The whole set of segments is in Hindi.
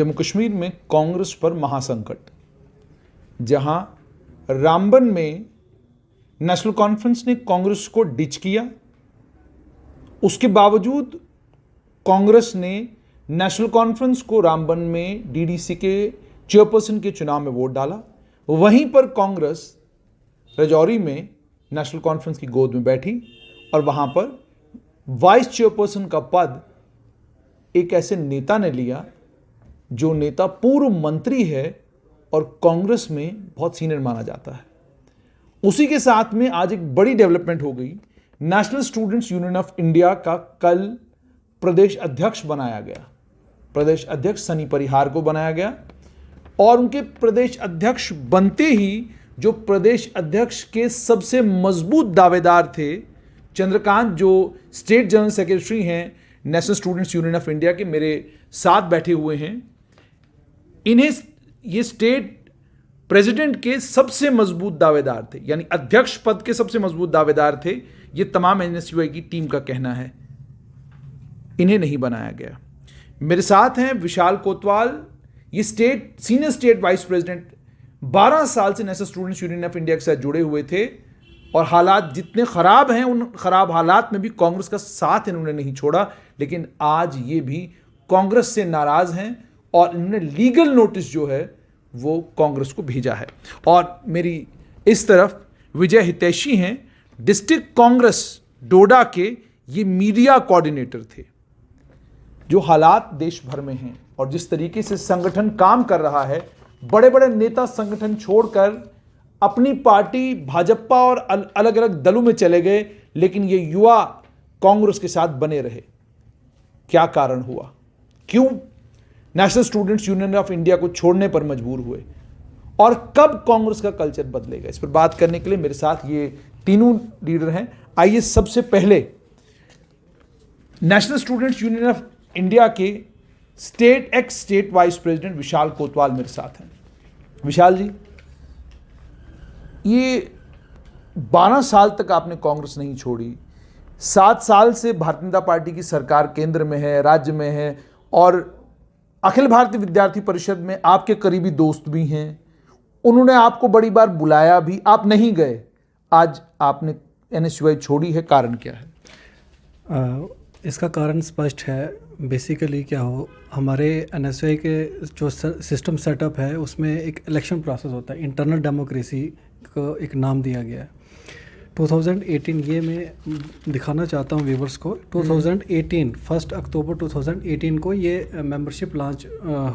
जम्मू कश्मीर में कांग्रेस पर महासंकट, जहां रामबन में नेशनल कॉन्फ्रेंस ने कांग्रेस को डिच किया, उसके बावजूद कांग्रेस ने नेशनल कॉन्फ्रेंस को रामबन में डीडीसी के चेयरपर्सन के चुनाव में वोट डाला। वहीं पर कांग्रेस राजौरी में नेशनल कॉन्फ्रेंस की गोद में बैठी और वहां पर वाइस चेयरपर्सन का पद एक ऐसे नेता ने लिया जो नेता पूर्व मंत्री है और कांग्रेस में बहुत सीनियर माना जाता है। उसी के साथ में आज एक बड़ी डेवलपमेंट हो गई। National students union of India का कल प्रदेश अध्यक्ष बनाया गया। प्रदेश अध्यक्ष सनी परिहार को बनाया गया और उनके प्रदेश अध्यक्ष बनते ही जो प्रदेश अध्यक्ष के सबसे मजबूत दावेदार थे, चंद्रकांत, जो स्टेट जनरल सेक्रेटरी हैं national students union of India के, मेरे साथ बैठे हुए हैं। इन्हें ये स्टेट प्रेसिडेंट के सबसे मजबूत दावेदार थे, यानी अध्यक्ष पद के सबसे मजबूत दावेदार थे। ये तमाम एनएसयूआई की टीम का कहना है। इन्हें नहीं बनाया गया। मेरे साथ हैं विशाल कोतवाल, ये सीनियर स्टेट वाइस प्रेसिडेंट, 12 साल से national students union of India के साथ जुड़े हुए थे और हालात जितने खराब हैं, उन खराब हालात में भी कांग्रेस का साथ इन्होंने नहीं छोड़ा। लेकिन आज ये भी कांग्रेस से नाराज हैं और इन्होंने लीगल नोटिस जो है वो कांग्रेस को भेजा है। और मेरी इस तरफ विजय हितैषी हैं, डिस्ट्रिक्ट कांग्रेस डोडा के ये मीडिया कोऑर्डिनेटर थे। जो हालात देश भर में हैं और जिस तरीके से संगठन काम कर रहा है, बड़े बड़े नेता संगठन छोड़कर अपनी पार्टी भाजपा और अलग अलग दलों में चले गए, लेकिन ये युवा कांग्रेस के साथ बने रहे। क्या कारण हुआ? क्यों national students union of India को छोड़ने पर मजबूर हुए और कब कांग्रेस का कल्चर बदलेगा? इस पर बात करने के लिए मेरे साथ ये तीनों लीडर हैं। आइए सबसे पहले national students union of India के एक्स स्टेट वाइस प्रेसिडेंट विशाल कोतवाल मेरे साथ हैं। विशाल जी, ये 12 साल तक आपने कांग्रेस नहीं छोड़ी, 7 साल से भारतीय जनता पार्टी की सरकार केंद्र में है, राज्य में है और अखिल भारतीय विद्यार्थी परिषद में आपके करीबी दोस्त भी हैं। उन्होंने आपको बड़ी बार बुलाया भी, आप नहीं गए। आज आपने एनएसयूआई छोड़ी है, कारण क्या है? इसका कारण स्पष्ट है। बेसिकली क्या हो, हमारे एनएसयूआई के जो सिस्टम सेटअप है उसमें एक इलेक्शन प्रोसेस होता है, इंटरनल डेमोक्रेसी को एक नाम दिया गया है। 2018 ये मैं दिखाना चाहता हूँ व्यूवर्स को। 2018 1 अक्टूबर 2018 को ये मेंबरशिप लॉन्च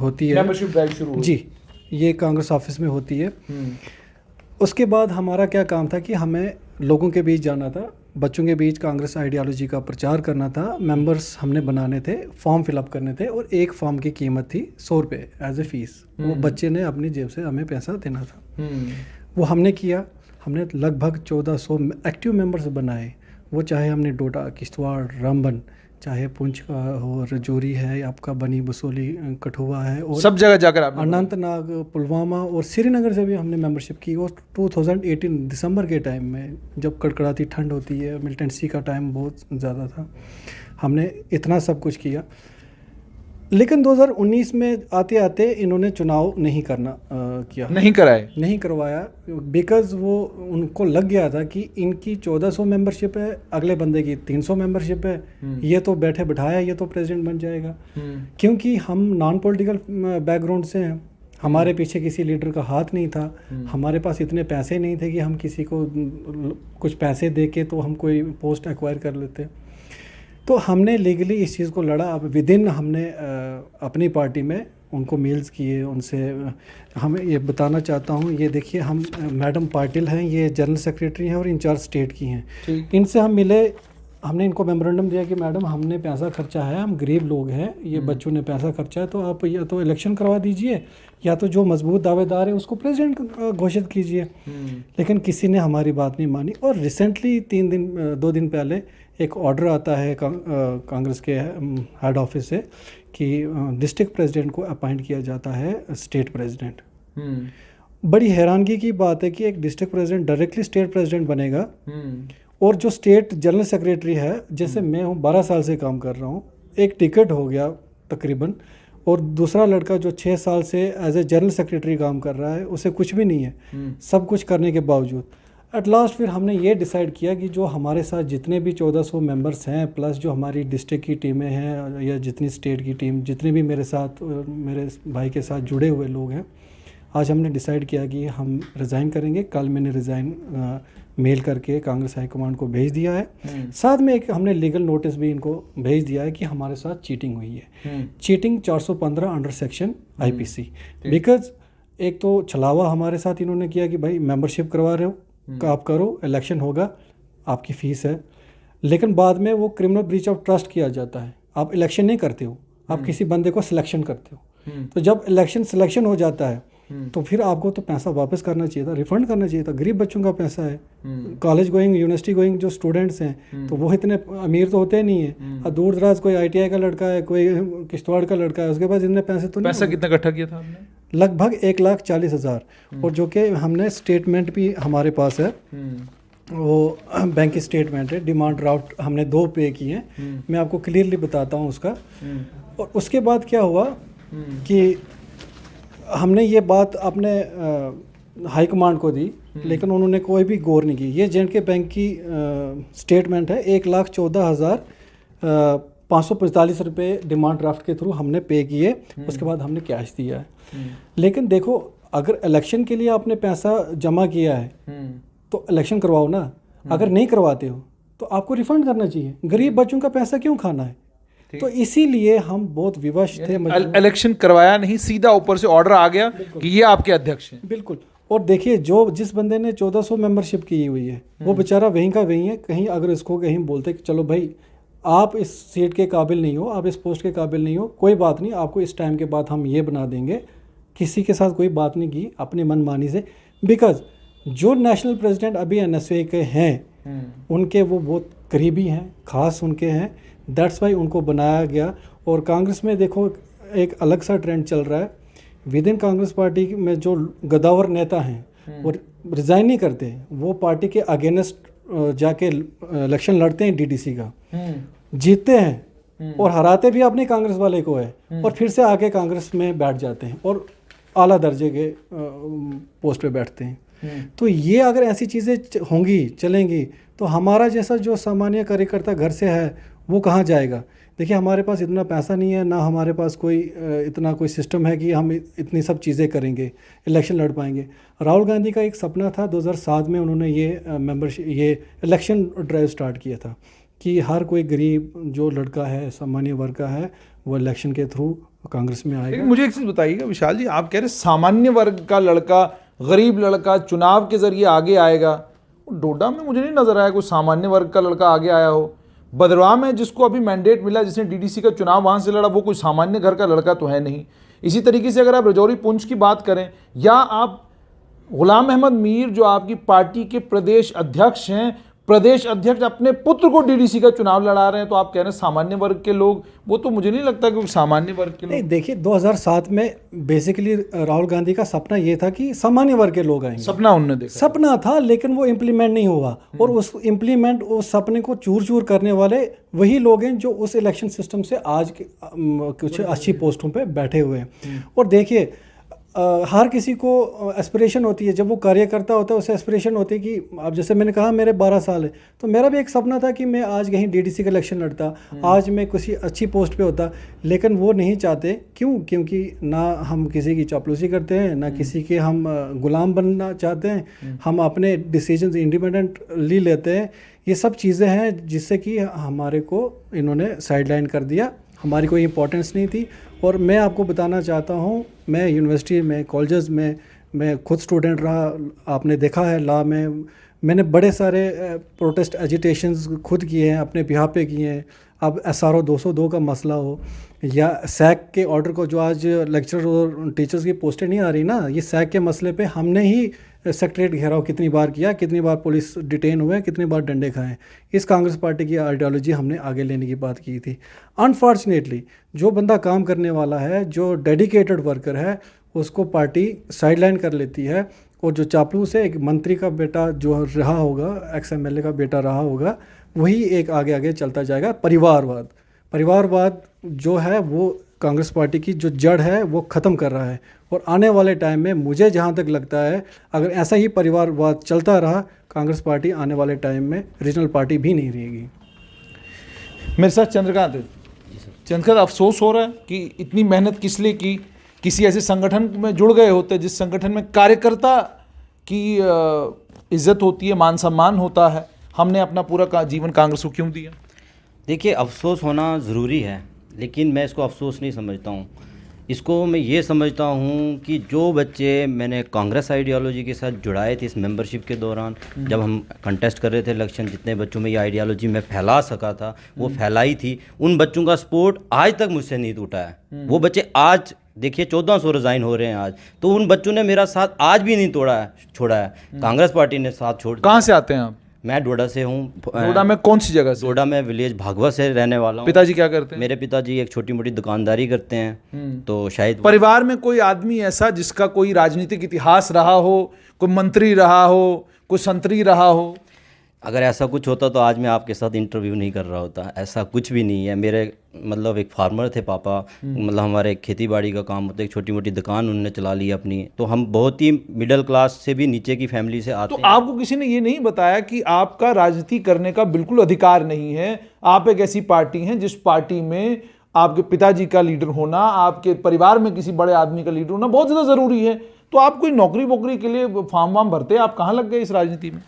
होती है, मेंबरशिप ड्राइव शुरू जी, ये कांग्रेस ऑफिस में होती है। उसके बाद हमारा क्या काम था कि हमें लोगों के बीच जाना था, बच्चों के बीच कांग्रेस आइडियोलॉजी का प्रचार करना था। मेंबर्स हमने बनाने थे, फॉर्म फिलअप करने थे और एक फॉर्म की कीमत थी 100 रुपये एज ए फीस। वो बच्चे ने अपनी जेब से हमें पैसा देना था। वो हमने किया। हमने लगभग 1400 एक्टिव मेंबर्स बनाए। वो चाहे हमने डोडा, किश्तवाड़, रामबन, चाहे पुंछ हो, राजौरी है, आपका बनी बसोली, कठुआ है और सब जगह जाकर अनंतनाग, पुलवामा और श्रीनगर से भी हमने मेंबरशिप की। और 2018 दिसंबर के टाइम में जब कड़कड़ाती ठंड होती है, मिलिटेंसी का टाइम बहुत ज़्यादा था, हमने इतना सब कुछ किया। लेकिन 2019 में आते आते इन्होंने चुनाव नहीं करवाया बिकॉज वो उनको लग गया था कि इनकी 1400 मेंबरशिप है, अगले बंदे की 300 मेंबरशिप है, ये तो बैठे बिठाया, ये तो प्रेसिडेंट बन जाएगा। क्योंकि हम नॉन पॉलिटिकल बैकग्राउंड से हैं, हमारे पीछे किसी लीडर का हाथ नहीं था, हमारे पास इतने पैसे नहीं थे कि हम किसी को कुछ पैसे दे के तो हम कोई पोस्ट एक्वायर कर लेते। तो हमने लीगली इस चीज़ को लड़ा। अब विदिन हमने अपनी पार्टी में उनको मेल्स किए, उनसे हमें ये बताना चाहता हूँ, ये देखिए, हम मैडम पाटिल हैं, ये जनरल सेक्रेटरी हैं और इंचार्ज स्टेट की हैं। इनसे हम मिले, हमने इनको मेमोरेंडम दिया कि मैडम हमने पैसा खर्चा है, हम गरीब लोग हैं, ये बच्चों ने पैसा खर्चा है, तो आप या तो इलेक्शन करवा दीजिए या तो जो मजबूत दावेदार है उसको प्रेसिडेंट घोषित कीजिए। लेकिन किसी ने हमारी बात नहीं मानी। और रिसेंटली 2 दिन पहले एक ऑर्डर आता है कांग्रेस के हेड ऑफिस से कि डिस्ट्रिक्ट प्रेसिडेंट को अपॉइंट किया जाता है स्टेट प्रेसिडेंट। बड़ी हैरानगी की बात है कि एक district president directly state president बनेगा और जो स्टेट जनरल सेक्रेटरी है, जैसे मैं हूँ 12 साल से काम कर रहा हूँ, एक टिकट हो गया तकरीबन, और दूसरा लड़का जो 6 साल से एज ए जनरल सेक्रेटरी काम कर रहा है, उसे कुछ भी नहीं है। सब कुछ करने के बावजूद एट लास्ट फिर हमने ये डिसाइड किया कि जो हमारे साथ जितने भी 1400 मेंबर्स हैं, प्लस जो हमारी डिस्ट्रिक्ट की टीमें हैं या जितनी स्टेट की टीम, जितने भी मेरे साथ मेरे भाई के साथ जुड़े हुए लोग हैं, आज हमने डिसाइड किया कि हम रिज़ाइन करेंगे। कल मैंने रिज़ाइन मेल करके कांग्रेस हाईकमांड को भेज दिया है। साथ में एक हमने लीगल नोटिस भी इनको भेज दिया है कि हमारे साथ चीटिंग हुई है। Cheating 415 under section IPC. Because एक तो छलावा हमारे साथ इन्होंने किया कि भाई मेंबरशिप करवा रहे हो, आप करो, इलेक्शन होगा, आपकी फ़ीस है। लेकिन बाद में वो क्रिमिनल ब्रीच ऑफ ट्रस्ट किया जाता है। आप इलेक्शन नहीं करते हो, आप किसी बंदे को सिलेक्शन करते हो। तो जब इलेक्शन सिलेक्शन हो जाता है तो फिर आपको तो पैसा वापस करना चाहिए था, रिफंड करना चाहिए था। गरीब बच्चों का पैसा है, कॉलेज गोइंग, यूनिवर्सिटी गोइंग जो स्टूडेंट्स हैं, तो वो इतने अमीर तो होते नहीं है। अब दूर दराज कोई ITI का लड़का है, कोई किश्तवाड़ का लड़का है, उसके पास इतने पैसे तो नहीं। पैसा कितना इकट्ठा किया था आपने? लगभग 1,40,000। और जो कि हमने स्टेटमेंट भी हमारे पास है, वो बैंक की स्टेटमेंट है। डिमांड ड्राफ्ट हमने 2 पे किए हैं। मैं आपको क्लियरली बताता हूँ उसका। और उसके बाद क्या हुआ कि हमने ये बात अपने हाई कमांड को दी, लेकिन उन्होंने कोई भी गौर नहीं की। ये J&K बैंक की स्टेटमेंट है। 1,14,545 रुपये डिमांड ड्राफ्ट के थ्रू हमने पे किए। उसके बाद हमने कैश दिया है। लेकिन देखो, अगर इलेक्शन के लिए आपने पैसा जमा किया है तो इलेक्शन करवाओ ना। अगर नहीं करवाते हो तो आपको रिफंड करना चाहिए। गरीब बच्चों का पैसा क्यों खाना है? तो इसीलिए हम बहुत विवश थे। इलेक्शन करवाया नहीं, सीधा ऊपर से ऑर्डर आ गया कि ये आपके अध्यक्ष हैं। बिल्कुल। और देखिए, जिस बंदे ने 1400 मेंबरशिप की हुई है, वो बेचारा वहीं का वहीं है। कहीं अगर इसको कहीं बोलते कि चलो भाई आप इस सीट के काबिल नहीं हो, आप इस पोस्ट के काबिल नहीं हो, कोई बात नहीं, आपको इस टाइम के बाद हम ये बना देंगे। किसी के साथ कोई बात नहीं की, अपने मनमानी से। बिकॉज जो नेशनल प्रेसिडेंट अभी NSA के हैं, उनके वो बहुत करीबी हैं, खास उनके हैं। दैट्स वाई उनको बनाया गया। और कांग्रेस में देखो एक अलग सा ट्रेंड चल रहा है। विद इन कांग्रेस पार्टी में जो गद्दावर नेता हैं वो रिज़ाइन नहीं करते, वो पार्टी के अगेंस्ट जाके इलेक्शन लड़ते हैं, DDC का जीतते हैं और हराते भी अपने कांग्रेस वाले को है, और फिर से आके कांग्रेस में बैठ जाते हैं और आला दर्जे के पोस्ट पे बैठते हैं। तो ये अगर ऐसी चीज़ें होंगी, चलेंगी, तो हमारा जैसा जो सामान्य कार्यकर्ता घर से है वो कहाँ जाएगा? देखिए, हमारे पास इतना पैसा नहीं है, ना हमारे पास कोई इतना कोई सिस्टम है कि हम इतनी सब चीज़ें करेंगे, इलेक्शन लड़ पाएंगे। राहुल गांधी का एक सपना था, 2007 में उन्होंने ये इलेक्शन ड्राइव स्टार्ट किया था कि हर कोई गरीब जो लड़का है, सामान्य वर्ग का है, वो इलेक्शन के थ्रू कांग्रेस में आएगा। मुझे एक चीज़ बताइएगा विशाल जी, आप कह रहे सामान्य वर्ग का लड़का, गरीब लड़का चुनाव के जरिए आगे आएगा। डोडा में मुझे नहीं नजर आया कोई सामान्य वर्ग का लड़का आगे आया हो। बदरवा में जिसको अभी मैंडेट मिला, जिसने DDC का चुनाव वहाँ से लड़ा, वो कोई सामान्य घर का लड़का तो है नहीं। इसी तरीके से अगर आप राजौरी पुंछ की बात करें, या आप गुलाम अहमद मीर जो आपकी पार्टी के प्रदेश अध्यक्ष हैं, प्रदेश अध्यक्ष अपने पुत्र को DDC का चुनाव लड़ा रहे हैं, तो आप कह रहे हैं सामान्य वर्ग के लोग, वो तो मुझे नहीं लगता कि सामान्य वर्ग के लोग। देखिए, 2007 में बेसिकली राहुल गांधी का सपना ये था कि सामान्य वर्ग के लोग आएंगे। सपना उन्होंने देखा, सपना था, लेकिन वो इम्प्लीमेंट नहीं हुआ। और उस सपने को चूर चूर करने वाले वही लोग हैं जो उस इलेक्शन सिस्टम से आज कुछ अच्छी पोस्टों पे बैठे हुए हैं। और देखिए, हर किसी को एस्पिरेशन होती है, जब वो कार्यकर्ता होता है उसे एस्पिरेशन होती है कि अब जैसे मैंने कहा मेरे 12 साल है, तो मेरा भी एक सपना था कि मैं आज कहीं DDC का इलेक्शन लड़ता, आज मैं किसी अच्छी पोस्ट पे होता। लेकिन वो नहीं चाहते। क्यों? क्योंकि ना हम किसी की चापलूसी करते हैं, ना किसी के हम गुलाम बनना चाहते हैं। हम अपने डिसीजंस इंडिपेंडेंटली लेते हैं। ये सब चीज़ें हैं जिससे कि हमारे को इन्होंने साइडलाइन कर दिया, हमारी कोई इंपॉर्टेंस नहीं थी। और मैं आपको बताना चाहता हूँ, मैं यूनिवर्सिटी में, कॉलेजेस में, मैं खुद स्टूडेंट रहा, आपने देखा है लॉ में, मैंने बड़े सारे प्रोटेस्ट एजिटेशंस खुद किए हैं, अपने बिहाफ पे किए हैं। अब SRO 202 का मसला हो, या सैक के ऑर्डर को, जो आज लेक्चरर और टीचर्स की पोस्टें नहीं आ रही ना, ये सैक के मसले पे हमने ही सेक्रेटरीट घेराव कितनी बार किया, कितनी बार पुलिस डिटेन हुए, कितनी बार डंडे खाए। इस कांग्रेस पार्टी की आइडियोलॉजी हमने आगे लेने की बात की थी। अनफॉर्चुनेटली जो बंदा काम करने वाला है, जो डेडिकेटेड वर्कर है, उसको पार्टी साइडलाइन कर लेती है। और जो चापलूस है, एक मंत्री का बेटा जो रहा होगा, XMLA का बेटा रहा होगा, वही एक आगे आगे चलता जाएगा। परिवारवाद जो है वो कांग्रेस पार्टी की जो जड़ है वो ख़त्म कर रहा है। और आने वाले टाइम में मुझे जहाँ तक लगता है, अगर ऐसा ही परिवारवाद चलता रहा, कांग्रेस पार्टी आने वाले टाइम में रीजनल पार्टी भी नहीं रहेगी। मेरे साथ चंद्रकांत है। चंद्रकांत, अफसोस हो रहा है कि इतनी मेहनत किस लिए की? किसी ऐसे संगठन में जुड़ गए होते जिस संगठन में कार्यकर्ता की इज्जत होती है, मान सम्मान होता है। हमने अपना पूरा जीवन कांग्रेस को क्यों दिया? देखिए, अफसोस होना ज़रूरी है, लेकिन मैं इसको अफसोस नहीं समझता हूँ। इसको मैं ये समझता हूँ कि जो बच्चे मैंने कांग्रेस आइडियोलॉजी के साथ जुड़ाए थे इस मेंबरशिप के दौरान, जब हम कंटेस्ट कर रहे थे इलेक्शन, जितने बच्चों में ये आइडियोलॉजी मैं फैला सका था वो फैलाई थी। उन बच्चों का सपोर्ट आज तक मुझसे नहीं टूटा है। वो बच्चे आज देखिए 1400 रिज़ाइन हो रहे हैं आज, तो उन बच्चों ने मेरा साथ आज भी नहीं छोड़ा है। कांग्रेस पार्टी ने साथ छोड़। कहाँ से आते हैं आप? मैं डोडा से हूँ। डोडा में कौन सी जगह से? डोडा में विलेज भागवा से रहने वाला हूँ। पिताजी क्या करते हैं? मेरे पिताजी एक छोटी मोटी दुकानदारी करते हैं। तो शायद परिवार में कोई आदमी ऐसा जिसका कोई राजनीतिक इतिहास रहा हो, कोई मंत्री रहा हो, कोई संतरी रहा हो? अगर ऐसा कुछ होता तो आज मैं आपके साथ इंटरव्यू नहीं कर रहा होता। ऐसा कुछ भी नहीं है। मेरे मतलब एक फार्मर थे पापा, मतलब हमारे खेती बाड़ी का काम होता है, एक छोटी मोटी दुकान उन्होंने चला ली अपनी। तो हम बहुत ही मिडिल क्लास से भी नीचे की फैमिली से आते तो हैं। आपको किसी ने ये नहीं बताया कि आपका राजनीति करने का बिल्कुल अधिकार नहीं है? आप एक ऐसी पार्टी हैं जिस पार्टी में आपके पिताजी का लीडर होना, आपके परिवार में किसी बड़े आदमी का लीडर होना बहुत ज़्यादा ज़रूरी है। तो आप कोई नौकरी वोकरी के लिए फॉर्म वार्म भरते, आप कहाँ लग गए इस राजनीति में?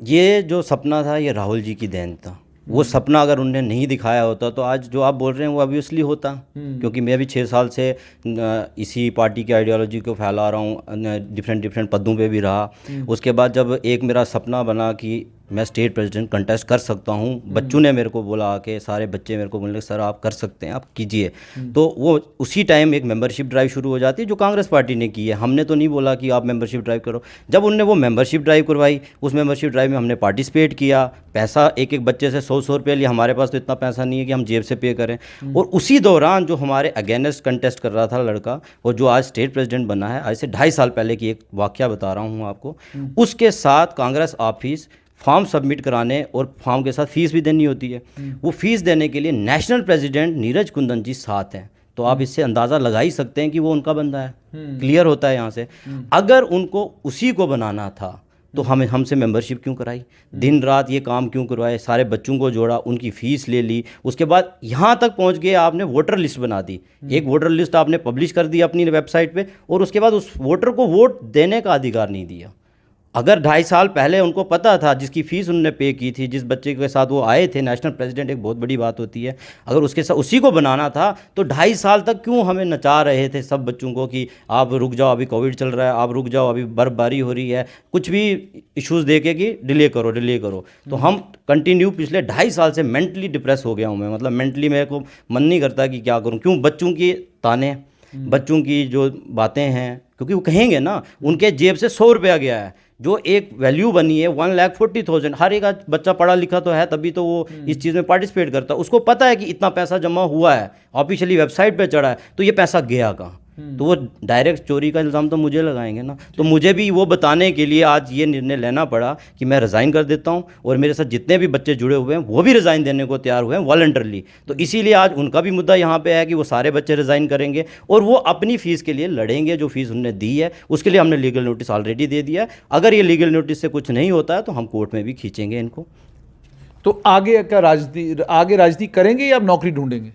ये जो सपना था ये राहुल जी की देन था। वो सपना अगर उन्हें नहीं दिखाया होता तो आज जो आप बोल रहे हैं वो ऑब्वियसली होता। क्योंकि मैं भी 6 साल से इसी पार्टी की आइडियोलॉजी को फैला रहा हूँ, डिफरेंट पदों पे भी रहा। उसके बाद जब एक मेरा सपना बना कि मैं स्टेट प्रेसिडेंट कंटेस्ट कर सकता हूँ, बच्चों ने मेरे को बोला आके, सारे बच्चे मेरे को बोले सर आप कर सकते हैं, आप कीजिए। तो वो उसी टाइम एक मेंबरशिप ड्राइव शुरू हो जाती है जो कांग्रेस पार्टी ने की है। हमने तो नहीं बोला कि आप मेंबरशिप ड्राइव करो। जब उनने वो मेंबरशिप ड्राइव करवाई, उस मेंबरशिप ड्राइव में हमने पार्टिसिपेट किया। पैसा एक एक बच्चे से 100 रुपये लिया। हमारे पास तो इतना पैसा नहीं है कि हम जेब से पे करें। और उसी दौरान जो हमारे अगेंस्ट कंटेस्ट कर रहा था लड़का, और जो आज स्टेट प्रेसिडेंट बना है, आज से 2.5 साल पहले की एक वाकया बता रहा हूँ आपको, उसके साथ कांग्रेस ऑफिस फॉर्म सबमिट कराने और फॉर्म के साथ फीस भी देनी होती है। वो फीस देने के लिए नेशनल प्रेसिडेंट नीरज कुंदन जी साथ हैं। तो आप इससे अंदाज़ा लगा ही सकते हैं कि वो उनका बंदा है। क्लियर होता है यहाँ से। अगर उनको उसी को बनाना था तो हमसे मेंबरशिप क्यों कराई? दिन रात ये काम क्यों करवाए? सारे बच्चों को जोड़ा, उनकी फ़ीस ले ली, उसके बाद यहाँ तक पहुँच गए आपने वोटर लिस्ट बना दी। एक वोटर लिस्ट आपने पब्लिश कर दी अपनी वेबसाइट पे, और उसके बाद उस वोटर को वोट देने का अधिकार नहीं दिया। अगर 2.5 साल पहले उनको पता था, जिसकी फ़ीस उन्होंने पे की थी, जिस बच्चे के साथ वो आए थे, नेशनल प्रेसिडेंट एक बहुत बड़ी बात होती है, अगर उसके साथ उसी को बनाना था तो 2.5 साल तक क्यों हमें नचा रहे थे सब बच्चों को कि आप रुक जाओ, अभी कोविड चल रहा है, आप रुक जाओ, अभी बर्फबारी हो रही है, कुछ भी इश्यूज़ देके कि डिले करो। तो हम कंटिन्यू पिछले 2.5 साल से मेंटली डिप्रेस हो गया हूँ मैं। मतलब मेंटली मेरे को मन नहीं करता कि क्या करूँ। क्यों? बच्चों की ताने, बच्चों की जो बातें हैं, क्योंकि वो कहेंगे ना, उनके जेब से 100 रुपया गया है, जो एक वैल्यू बनी है 1,40,000। हर एक बच्चा पढ़ा लिखा तो है, तभी तो वो इस चीज़ में पार्टिसिपेट करता है। उसको पता है कि इतना पैसा जमा हुआ है, ऑफिशियली वेबसाइट पे चढ़ा है, तो ये पैसा गया कहाँ? तो वो डायरेक्ट चोरी का इल्ज़ाम तो मुझे लगाएंगे ना। तो मुझे भी वो बताने के लिए आज ये निर्णय लेना पड़ा कि मैं रिज़ाइन कर देता हूँ, और मेरे साथ जितने भी बच्चे जुड़े हुए हैं वो भी रिज़ाइन देने को तैयार हुए हैं वॉलंटरली। तो इसीलिए आज उनका भी मुद्दा यहाँ पे है कि वो सारे बच्चे रिज़ाइन करेंगे और वो अपनी फ़ीस के लिए लड़ेंगे। जो फीस उन्होंने दी है उसके लिए हमने लीगल नोटिस ऑलरेडी दे दिया है। अगर ये लीगल नोटिस से कुछ नहीं होता है तो हम कोर्ट में भी खींचेंगे इनको। तो आगे क्या राजनीति करेंगे या आप नौकरी ढूंढेंगे?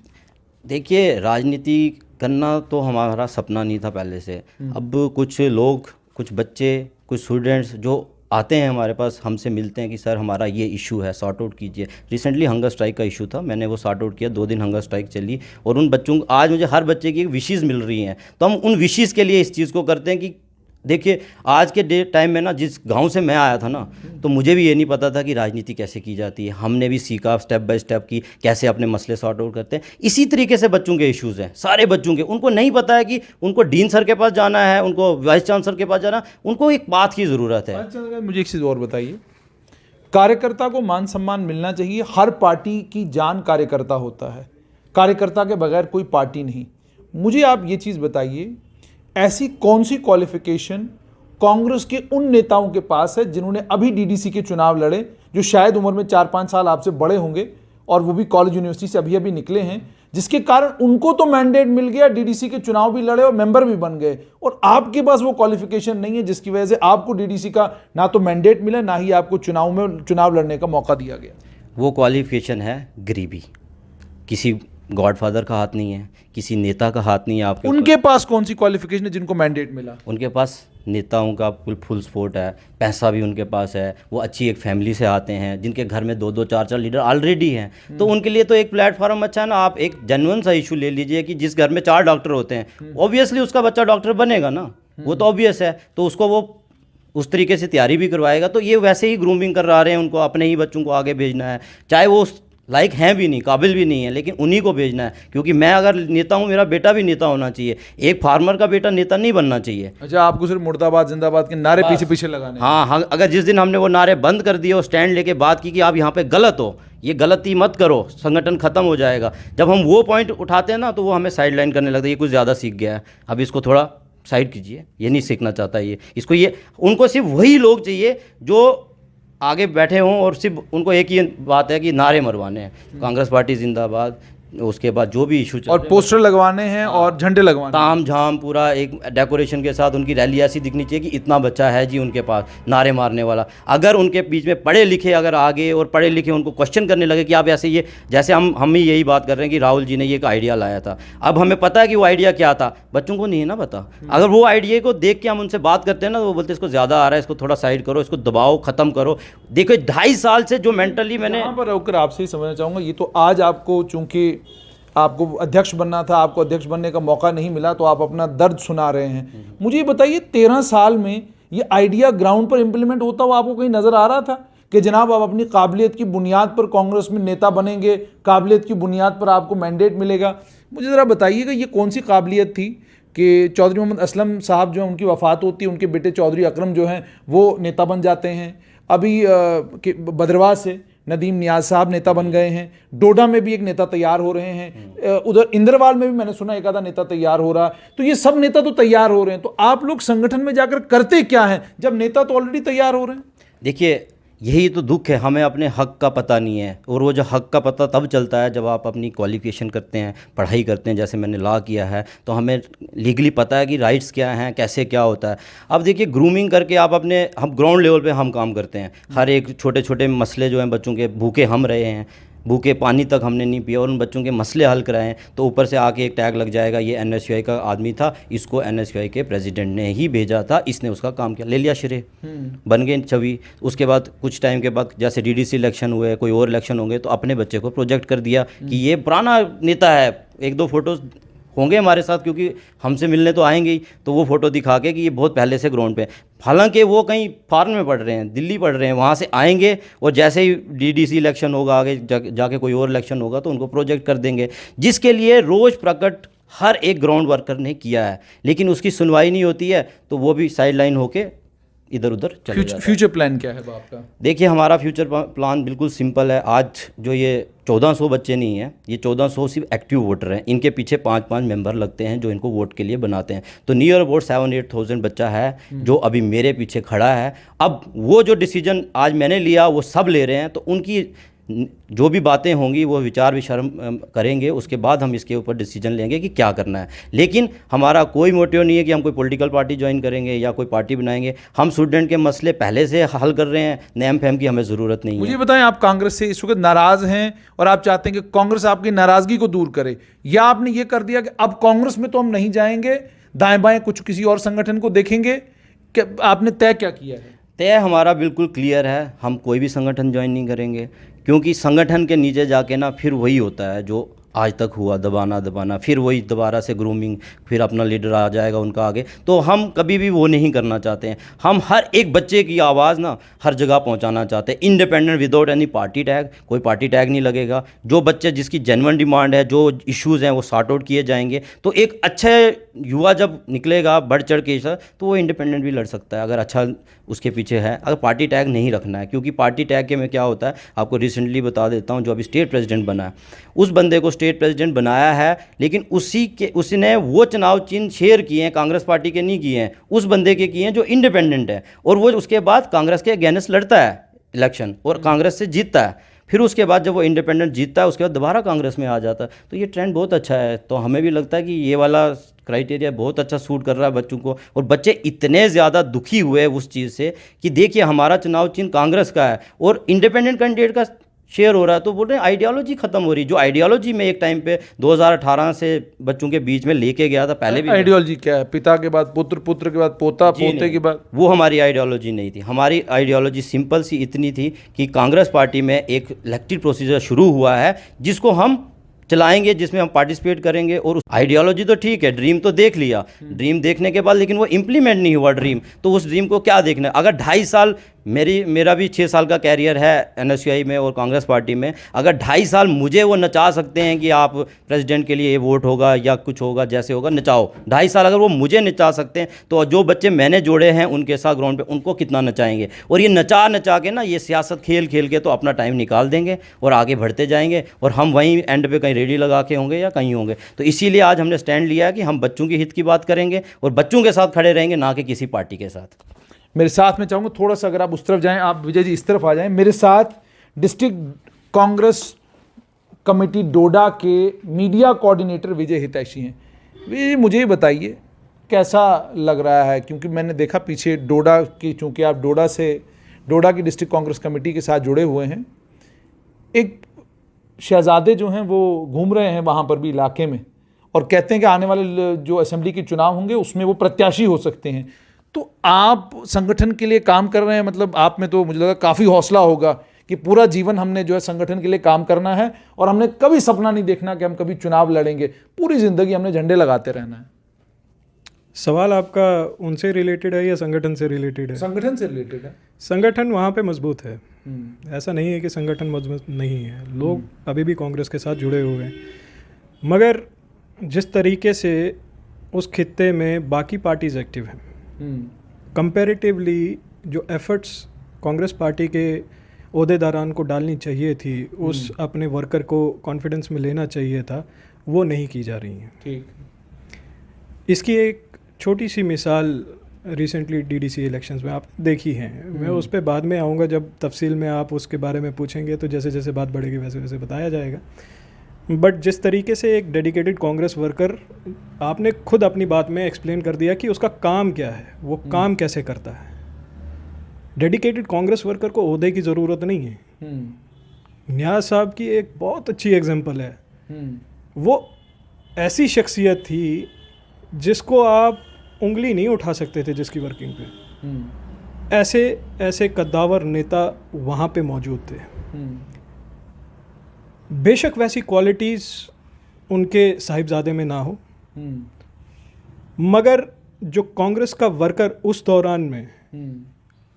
देखिए, राजनीति करना तो हमारा सपना नहीं था पहले से। अब कुछ लोग, कुछ बच्चे, कुछ स्टूडेंट्स जो आते हैं हमारे पास, हमसे मिलते हैं कि सर हमारा ये इशू है, सॉर्ट आउट कीजिए। रिसेंटली हंगर स्ट्राइक का इशू था, मैंने वो सॉर्ट आउट किया। 2 दिन हंगर स्ट्राइक चली, और उन बच्चों को आज मुझे हर बच्चे की विशेज़ मिल रही हैं। तो हम उन विशेज़ के लिए इस चीज़ को करते हैं कि देखिए, आज के टाइम में ना, जिस गांव से मैं आया था ना, तो मुझे भी ये नहीं पता था कि राजनीति कैसे की जाती है। हमने भी सीखा स्टेप बाय स्टेप कि कैसे अपने मसले सॉर्ट आउट करते हैं। इसी तरीके से बच्चों के इश्यूज़ हैं, सारे बच्चों के। उनको नहीं पता है कि उनको डीन सर के पास जाना है, उनको वाइस चांसलर के पास जाना, उनको एक बात की ज़रूरत है। अच्छा, मुझे एक चीज़ और बताइए, कार्यकर्ता को मान सम्मान मिलना चाहिए। हर पार्टी की जान कार्यकर्ता होता है, कार्यकर्ता के बगैर कोई पार्टी नहीं। मुझे आप ये चीज़ बताइए, ऐसी कौन सी क्वालिफिकेशन कांग्रेस के उन नेताओं के पास है जिन्होंने अभी डीडीसी के चुनाव लड़े, जो शायद उम्र में 4-5 साल आपसे बड़े होंगे, और वो भी कॉलेज यूनिवर्सिटी से अभी अभी निकले हैं, जिसके कारण उनको तो मैंडेट मिल गया, डीडीसी के चुनाव भी लड़े और मेंबर भी बन गए, और आपके पास वो क्वालिफिकेशन नहीं है, जिसकी वजह से आपको डीडीसी का ना तो मैंडेट मिला, ना ही आपको चुनाव लड़ने का मौका दिया गया। वो क्वालिफिकेशन है गरीबी, किसी गॉडफादर का हाथ नहीं है, किसी नेता का हाथ नहीं है आपके उनके पास कौन सी क्वालिफिकेशन है जिनको मैंडेट मिला? उनके पास नेताओं का फुल सपोर्ट है, पैसा भी उनके पास है, वो अच्छी एक फैमिली से आते हैं, जिनके घर में 2-2 4-4 लीडर ऑलरेडी हैं, तो उनके लिए तो एक प्लेटफॉर्म अच्छा है ना। आप एक जेन्युइन सा इशू ले लीजिए कि जिस घर में 4 डॉक्टर होते हैं, ऑब्वियसली उसका बच्चा डॉक्टर बनेगा ना, वो तो ऑब्वियस है, तो उसको वो उस तरीके से तैयारी भी करवाएगा। तो ये वैसे ही ग्रूमिंग कर रहे हैं, उनको अपने ही बच्चों को आगे भेजना है, चाहे वो लाइक हैं भी नहीं, काबिल भी नहीं है, लेकिन उन्हीं को भेजना है। क्योंकि मैं अगर नेता हूँ, मेरा बेटा भी नेता होना चाहिए, एक फार्मर का बेटा नेता नहीं बनना चाहिए। अच्छा, आपको सिर्फ मुर्दाबाद जिंदाबाद के नारे पीछे पीछे लगाने? हाँ, अगर जिस दिन हमने वो नारे बंद कर दिए और स्टैंड लेके बात की कि आप यहाँ पे गलत हो, ये गलती मत करो, संगठन खत्म हो जाएगा, जब हम वो पॉइंट उठाते हैं ना, तो वो हमें साइड लाइन करने लगता है, ये कुछ ज़्यादा सीख गया है, अब इसको थोड़ा साइड कीजिए, ये नहीं सीखना चाहता ये इसको। ये उनको सिर्फ वही लोग चाहिए जो आगे बैठे हों और सिर्फ उनको एक ही बात है कि नारे मरवाने हैं, कांग्रेस पार्टी जिंदाबाद, उसके बाद जो भी इशू और पोस्टर लगवाने हैं और झंडे लगवाने, ताम झाम पूरा एक डेकोरेशन के साथ उनकी रैली ऐसी दिखनी चाहिए कि इतना बच्चा है जी उनके पास नारे मारने वाला। अगर उनके बीच में पढ़े लिखे अगर आगे और पढ़े लिखे उनको क्वेश्चन करने लगे कि आप ऐसे, ये जैसे हम ही यही बात कर रहे हैं कि राहुल जी ने ये एक आइडिया लाया था, अब हमें पता है कि वो आइडिया क्या था, बच्चों को नहीं है ना पता। अगर वो आइडिया को देख के हम उनसे बात करते हैं ना, वो बोलते हैं इसको ज़्यादा आ रहा है, इसको थोड़ा साइड करो, इसको दबाओ, ख़त्म करो। देखो 2.5 साल से जो मेंटली मैंने यहाँ पर होकर आपसे ही समझना चाहूँगा, ये तो आज आपको चूंकि आपको अध्यक्ष बनना था, आपको अध्यक्ष बनने का मौका नहीं मिला, तो आप अपना दर्द सुना रहे हैं। मुझे ये बताइए, 13 साल में ये आइडिया ग्राउंड पर इंप्लीमेंट होता हुआ आपको कहीं नजर आ रहा था कि जनाब आप अपनी काबिलियत की बुनियाद पर कांग्रेस में नेता बनेंगे, काबिलियत की बुनियाद पर आपको मैंडेट मिलेगा? मुझे ज़रा बताइएगा, ये कौन सी काबिलियत थी कि चौधरी मोहम्मद असलम साहब जो है उनकी वफ़ात होती है, उनके बेटे चौधरी अकरम जो हैं वो नेता बन जाते हैं, अभी बदरवाह से नदीम नियाज साहब नेता बन गए हैं, डोडा में भी एक नेता तैयार हो रहे हैं, उधर इंद्रवाल में भी मैंने सुना एक आधा नेता तैयार हो रहा है, तो ये सब नेता तो तैयार हो रहे हैं, तो आप लोग संगठन में जाकर करते क्या हैं जब नेता तो ऑलरेडी तैयार हो रहे हैं? देखिए, यही तो दुख है, हमें अपने हक का पता नहीं है, और वो जो हक का पता तब चलता है जब आप अपनी क्वालिफिकेशन करते हैं, पढ़ाई करते हैं, जैसे मैंने लॉ किया है, तो हमें लीगली पता है कि राइट्स क्या हैं, कैसे क्या होता है। अब देखिए, ग्रूमिंग करके आप हम ग्राउंड लेवल पे हम काम करते हैं, हर एक छोटे छोटे मसले जो हैं बच्चों के, भूखे हम रहे हैं, भूखे पानी तक हमने नहीं पिया और उन बच्चों के मसले हल कराएं, तो ऊपर से आके एक टैग लग जाएगा, ये NSUI का आदमी था, इसको NSUI के प्रेसिडेंट ने ही भेजा था, इसने उसका काम किया, ले लिया श्रेय, बन गए छवि। उसके बाद कुछ टाइम के बाद जैसे DDC इलेक्शन हुए, कोई और इलेक्शन होंगे, तो अपने बच्चे को प्रोजेक्ट कर दिया कि ये पुराना नेता है, 1-2 फोटोज़ होंगे हमारे साथ क्योंकि हमसे मिलने तो आएंगे ही, तो वो फ़ोटो दिखा के कि ये बहुत पहले से ग्राउंड पे, हालांकि वो कहीं फॉरेन में पढ़ रहे हैं, दिल्ली पढ़ रहे हैं, वहाँ से आएंगे और जैसे ही DDC इलेक्शन होगा, आगे जाके कोई और इलेक्शन होगा तो उनको प्रोजेक्ट कर देंगे, जिसके लिए रोज़ प्रकट हर एक ग्राउंड वर्कर ने किया है, लेकिन उसकी सुनवाई नहीं होती है, तो वो भी साइड लाइन होके इधर उधर चले जाता है। फ्यूचर प्लान क्या है आपका? देखिए, हमारा फ्यूचर प्लान बिल्कुल सिंपल है। आज जो ये 1400 बच्चे नहीं हैं, ये 1400 सिर्फ एक्टिव वोटर हैं, इनके पीछे 5-5 मेंबर लगते हैं जो इनको वोट के लिए बनाते हैं, तो नियर अबाउट 7-8,000 बच्चा है जो अभी मेरे पीछे खड़ा है। अब वो जो डिसीजन आज मैंने लिया वो सब ले रहे हैं, तो उनकी जो भी बातें होंगी वो विचार विशर्म करेंगे, उसके बाद हम इसके ऊपर डिसीजन लेंगे कि क्या करना है। लेकिन हमारा कोई मोटिव नहीं है कि हम कोई पॉलिटिकल पार्टी ज्वाइन करेंगे या कोई पार्टी बनाएंगे, हम स्टूडेंट के मसले पहले से हल कर रहे हैं, नेम फेम की हमें ज़रूरत नहीं है। मुझे बताएं, आप कांग्रेस से इस वक्त नाराज़ हैं और आप चाहते हैं कि कांग्रेस आपकी नाराज़गी को दूर करे, या आपने ये कर दिया कि अब कांग्रेस में तो हम नहीं जाएंगे, दाएं बाएं कुछ किसी और संगठन को देखेंगे? क्या आपने तय क्या किया है? तय हमारा बिल्कुल क्लियर है, हम कोई भी संगठन ज्वाइन नहीं करेंगे, क्योंकि संगठन के नीचे जाके ना फिर वही होता है जो आज तक हुआ, दबाना, फिर वही दोबारा से ग्रूमिंग, फिर अपना लीडर आ जाएगा उनका आगे, तो हम कभी भी वो नहीं करना चाहते हैं। हम हर एक बच्चे की आवाज़ ना हर जगह पहुंचाना चाहते हैं, independent, without any party tag, कोई पार्टी टैग नहीं लगेगा। जो बच्चे जिसकी जेन्युइन डिमांड है, जो इश्यूज़ हैं वो सॉर्ट आउट किए जाएंगे, तो एक अच्छे युवा जब निकलेगा बढ़ चढ़ के, तो वो इंडिपेंडेंट भी लड़ सकता है अगर अच्छा उसके पीछे है, अगर पार्टी टैग नहीं रखना है। क्योंकि पार्टी टैग के में क्या होता है, आपको रिसेंटली बता देता हूँ, जो अभी स्टेट प्रेसिडेंट बना है, उस बंदे को स्टेट प्रेसिडेंट बनाया है, लेकिन उसने वो चुनाव चिन्ह शेयर किए हैं, कांग्रेस पार्टी के नहीं किए हैं, उस बंदे के किए हैं जो इंडिपेंडेंट है, और वो उसके बाद कांग्रेस के अगेंस्ट लड़ता है इलेक्शन और कांग्रेस से जीतता है। फिर उसके बाद जब वो इंडिपेंडेंट जीतता है उसके बाद दोबारा कांग्रेस में आ जाता है। तो ये ट्रेंड बहुत अच्छा है। तो हमें भी लगता है कि ये वाला क्राइटेरिया बहुत अच्छा सूट कर रहा है बच्चों को, और बच्चे इतने ज़्यादा दुखी हुए उस चीज़ से कि देखिए हमारा चुनाव चिन्ह कांग्रेस का है और इंडिपेंडेंट कैंडिडेट का शेयर हो रहा है, तो बोल रहे हैं आइडियोलॉजी खत्म हो रही। जो आइडियोलॉजी में एक टाइम पे 2018 से बच्चों के बीच में लेके गया था, पहले भी आइडियोलॉजी क्या है? पिता के बाद पुत्र, पुत्र के बाद पोता, पोते के बाद, वो हमारी आइडियोलॉजी नहीं थी। हमारी आइडियोलॉजी सिंपल सी इतनी थी कि कांग्रेस पार्टी में एक इलेक्टिव प्रोसीजर शुरू हुआ है जिसको हम चलाएंगे, जिसमें हम पार्टिसिपेट करेंगे। और आइडियोलॉजी तो ठीक है, ड्रीम तो देख लिया, ड्रीम देखने के बाद लेकिन वो इम्प्लीमेंट नहीं हुआ ड्रीम, तो उस ड्रीम को क्या देखना है? अगर 2.5 साल मेरा भी 6 साल का कैरियर है NSUI में और कांग्रेस पार्टी में, अगर 2.5 साल मुझे वो नचा सकते हैं कि आप प्रेसिडेंट के लिए ये वोट होगा या कुछ होगा, जैसे होगा नचाओ, 2.5 साल अगर वो मुझे नचा सकते हैं तो जो बच्चे मैंने जोड़े हैं उनके साथ ग्राउंड पे उनको कितना नचाएंगे। और ये नचा के ना, ये सियासत खेल के तो अपना टाइम निकाल देंगे और आगे बढ़ते जाएंगे, और हम वहीं एंड पे कहीं रेडी लगा के होंगे या कहीं होंगे। तो इसीलिए आज हमने स्टैंड लिया है कि हम बच्चों के हित की बात करेंगे और बच्चों के साथ खड़े रहेंगे, ना कि किसी पार्टी के साथ। मेरे साथ में चाहूँगा थोड़ा सा अगर आप उस तरफ जाएं, आप विजय जी इस तरफ आ जाएं। मेरे साथ डिस्ट्रिक्ट कांग्रेस कमेटी डोडा के मीडिया कोऑर्डिनेटर विजय हितैषी हैं। विजय जी, मुझे ही बताइए कैसा लग रहा है, क्योंकि मैंने देखा पीछे डोडा की, चूँकि आप डोडा की डिस्ट्रिक्ट कांग्रेस कमेटी के साथ जुड़े हुए हैं, एक शहजादे जो हैं वो घूम रहे हैं वहाँ पर भी इलाके में, और कहते हैं कि आने वाले जो असेंबली के चुनाव होंगे उसमें वो प्रत्याशी हो सकते हैं। तो आप संगठन के लिए काम कर रहे हैं, मतलब आप में तो मुझे लगा काफ़ी हौसला होगा कि पूरा जीवन हमने जो है संगठन के लिए काम करना है और हमने कभी सपना नहीं देखना कि हम कभी चुनाव लड़ेंगे, पूरी ज़िंदगी हमने झंडे लगाते रहना है। सवाल आपका उनसे रिलेटेड है या संगठन से रिलेटेड है? संगठन से रिलेटेड है। संगठन वहाँ पे मजबूत है, ऐसा नहीं है कि संगठन मजबूत नहीं है। लोग अभी भी कांग्रेस के साथ जुड़े हुए हैं, मगर जिस तरीके से उस खित्ते में बाकी पार्टीज एक्टिव हैं, कंपैरेटिवली जो एफर्ट्स कांग्रेस पार्टी के ओहदेदारान को डालनी चाहिए थी, उस अपने वर्कर को कॉन्फिडेंस में लेना चाहिए था, वो नहीं की जा रही हैं। ठीक। इसकी एक छोटी सी मिसाल रिसेंटली DDC इलेक्शंस में आप देखी हैं। मैं उस पर बाद में आऊँगा, जब तफसील में आप उसके बारे में पूछेंगे तो जैसे जैसे बात बढ़ेगी वैसे वैसे बताया जाएगा। बट जिस तरीके से एक डेडिकेटेड कांग्रेस वर्कर, आपने खुद अपनी बात में एक्सप्लेन कर दिया कि उसका काम क्या है, वो काम कैसे करता है। डेडिकेटेड कांग्रेस वर्कर को ओहदे की ज़रूरत नहीं है। न्याज साहब की एक बहुत अच्छी एग्जांपल है। वो ऐसी शख्सियत थी जिसको आप उंगली नहीं उठा सकते थे जिसकी वर्किंग पे। ऐसे कद्दावर नेता वहाँ पे मौजूद थे। बेशक वैसी क्वालिटीज़ उनके साहिबजादे में ना हो, मगर जो कांग्रेस का वर्कर उस दौरान में